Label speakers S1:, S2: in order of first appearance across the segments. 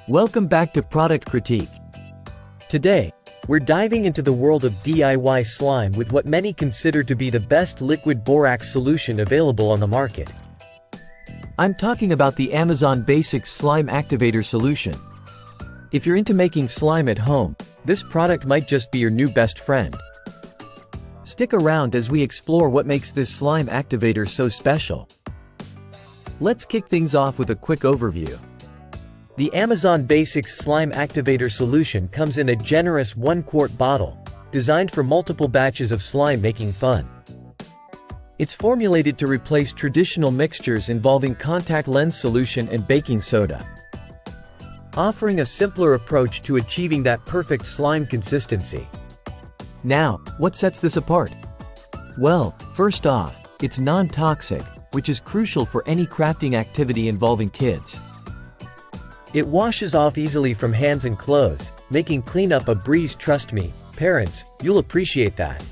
S1: Welcome back to Product Critique. Today, we're diving into the world of DIY slime with what many consider to be the best liquid borax solution available on the market. I'm talking about the Amazon Basics Slime Activator solution. If you're into making slime at home, this product might just be your new best friend. Stick around as we explore what makes this slime activator so special. Let's kick things off with a quick overview. The Amazon Basics Slime Activator solution comes in a generous 1-quart bottle, designed for multiple batches of slime making fun. It's formulated to replace traditional mixtures involving contact lens solution and baking soda, offering a simpler approach to achieving that perfect slime consistency. Now, what sets this apart? Well, first off, it's non-toxic, which is crucial for any crafting activity involving kids. It washes off easily from hands and clothes, making cleanup a breeze. Trust me, parents, you'll appreciate that.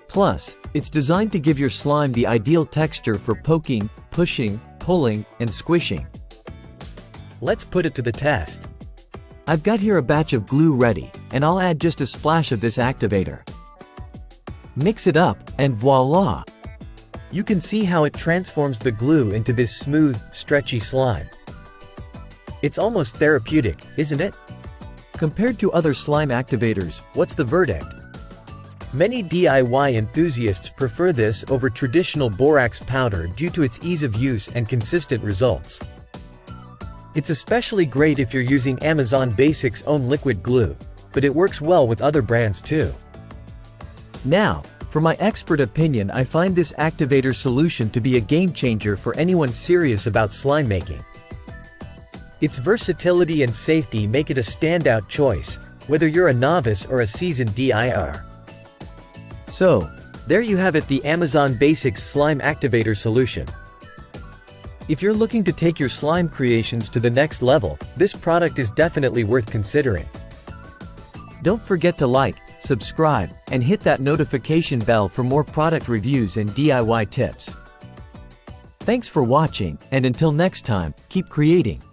S1: Plus, it's designed to give your slime the ideal texture for poking, pushing, pulling, and squishing. Let's put it to the test. I've got here a batch of glue ready, and I'll add just a splash of this activator. Mix it up, and voila! You can see how it transforms the glue into this smooth, stretchy slime. It's almost therapeutic, isn't it? Compared to other slime activators, what's the verdict? Many DIY enthusiasts prefer this over traditional borax powder due to its ease of use and consistent results. It's especially great if you're using Amazon Basics' own liquid glue, but it works well with other brands too. Now, for my expert opinion, I find this activator solution to be a game changer for anyone serious about slime making. Its versatility and safety make it a standout choice, whether you're a novice or a seasoned DIYer. So, there you have it, the Amazon Basics Slime Activator solution. If you're looking to take your slime creations to the next level, this product is definitely worth considering. Don't forget to like, subscribe, and hit that notification bell for more product reviews and DIY tips. Thanks for watching, and until next time, keep creating.